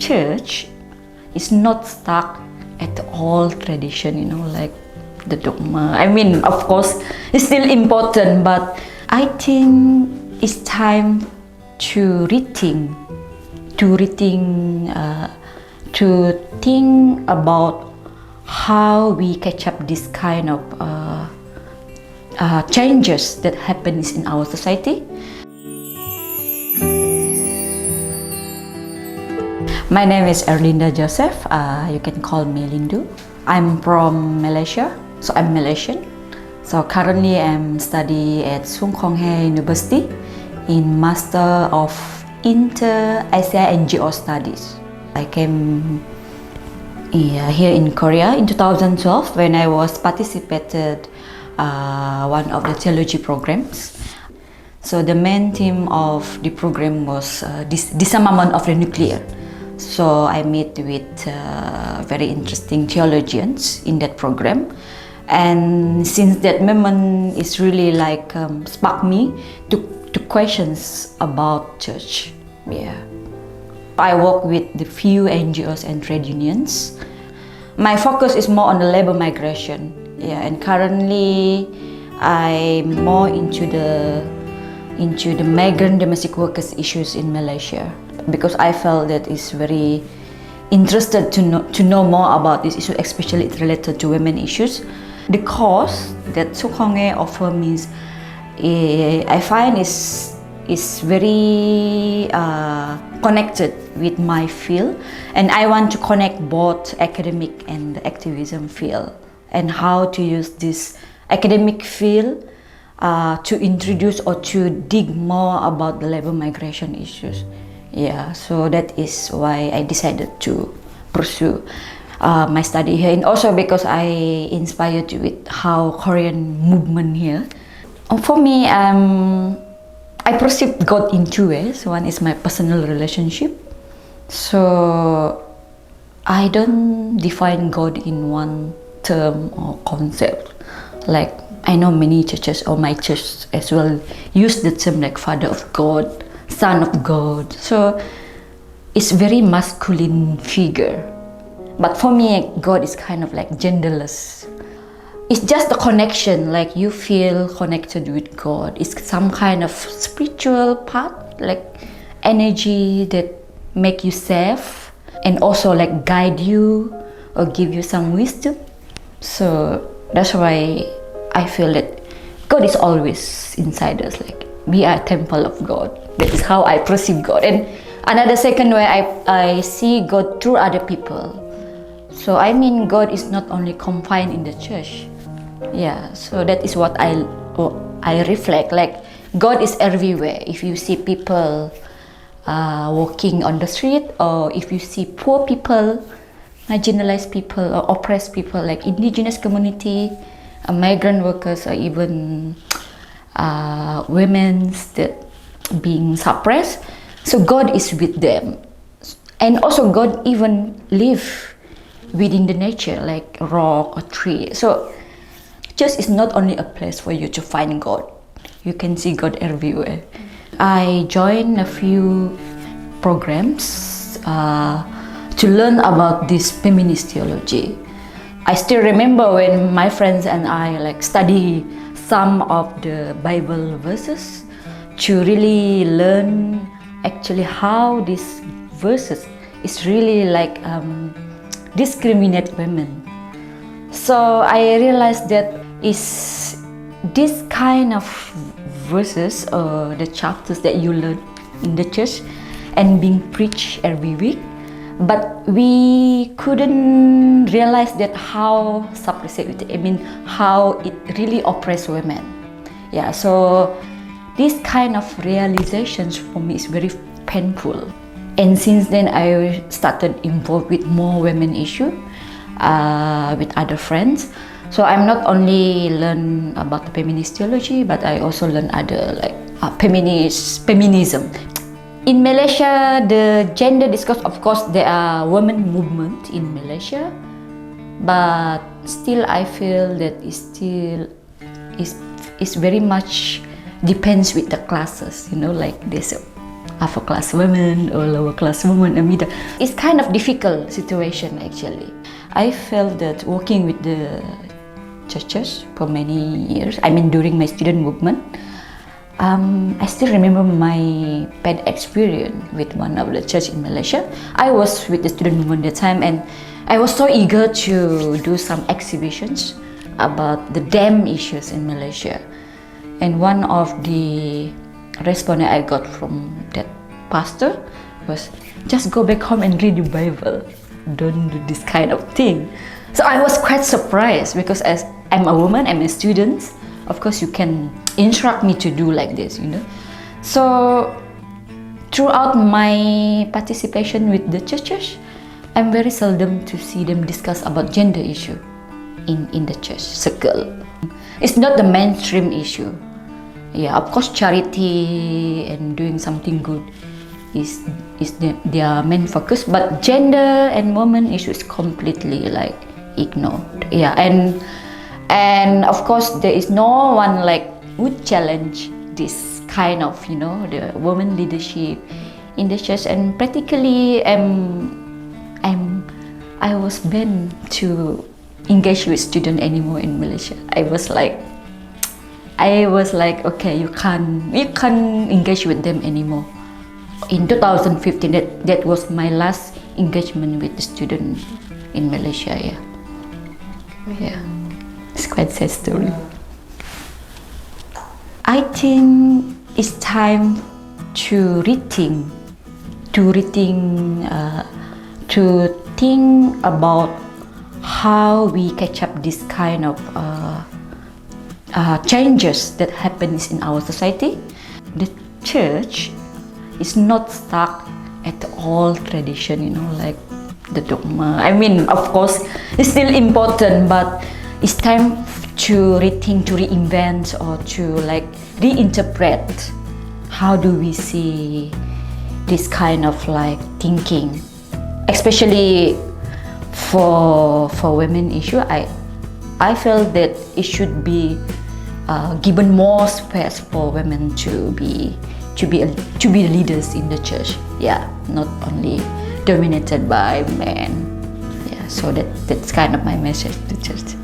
church is not stuck at the old tradition, like the dogma. I mean, of course, it's still important, but I think it's time to rethink, to think about how we catch up this kind of changes that happens in our society. My name is Erlinda Joseph. You can call me Lindu. I'm from Malaysia, so I'm Malaysian. So currently I'm studying at Songkonghoe University in Master of Inter-Asia NGO Studies. I came here in Korea in 2012 when I was participated one of the theology programs. So the main theme of the program was disarmament of the nuclear. So I met with very interesting theologians in that program, and since that moment, it's really like sparked me to questions about church. Yeah, I work with the few NGOs and trade unions. My focus is more on the labor migration. Yeah, and currently I'm more into the migrant domestic workers issues in Malaysia, because I felt that it's very interested to know more about this issue, especially it's related to women issues. The course that Songkonghoe offer means I find is very connected with my field, and I want to connect both academic and the activism field, and how to use this academic field to introduce or to dig more about the labor migration issues. Yeah, so that is why I decided to pursue my study here, and also because I inspired with how Korean movement here. For me, I perceive God in two ways. One is my personal relationship. So I don't define God in one term or concept. Like I know many churches, or my church as well, use the term like Father of God, Son of God. So it's very masculine figure. But for me, God is kind of like genderless. It's just a connection, like you feel connected with God. It's some kind of spiritual part, like energy that make you safe and also like guide you or give you some wisdom. So that's why I feel that God is always inside us, like we are a temple of God. That is how I perceive God. And another second way, I see God through other people. So I mean, God is not only confined in the church. Yeah, so that is what I reflect. Like God is everywhere. If you see people walking on the street, or if you see poor people, marginalized people, or oppressed people, like indigenous community, migrant workers, or even women that being suppressed. So God is with them, and also God even live within the nature, like rock or tree. So church is not only a place for you to find God. You can see God everywhere. I joined a few programs to learn about this feminist theology. I still remember when my friends and I like study some of the Bible verses to really learn actually how these verses is really like discriminate women. So I realized that is this kind of verses or the chapters that you learn in the church and being preached every week, but we couldn't realize that how suppressive it, I mean how it really oppress women. Yeah, so this kind of realizations for me is very painful. And since then I started involved with more women issue with other friends. So I'm not only learn about the feminist theology, but I also learn other like feminism. In Malaysia, the gender discourse, of course, there are women movement in Malaysia, but still I feel that it still is very much depends with the classes. Like there's upper class women or lower class women or middle. It's kind of difficult situation actually. I felt that working with the churches for many years, I mean during my student movement, I still remember my bad experience with one of the church in Malaysia. I was with the student movement at the time and I was so eager to do some exhibitions about the dam issues in Malaysia. And one of the response I got from that pastor was, just go back home and read the Bible. Don't do this kind of thing. So I was quite surprised because as I'm a woman, I'm a student. Of course, you can instruct me to do like this, you know. So throughout my participation with the churches, I'm very seldom to see them discuss about gender issue in the church circle. It's not the mainstream issue. Yeah, of course, charity and doing something good is their main focus, but gender and women issue is completely like ignored. Yeah, and of course there is no one like would challenge this kind of, you know, the women leadership in the church. And practically I was banned to engage with student anymore in Malaysia. I was like okay, you can't engage with them anymore. In 2015, that was my last engagement with the student in Malaysia. Yeah, it's quite sad story. I think it's time to rethink, to think about how we catch up this kind of changes that happens in our society. The church is not stuck at the old tradition, you know, like the dogma. I mean, of course, it's still important, but it's time to rethink, to reinvent, or to like reinterpret. How do we see this kind of like thinking, especially for women issue? I feel that it should be given more space for women to be leaders in the church. Yeah, not only dominated by men. Yeah, so that's kind of my message to church.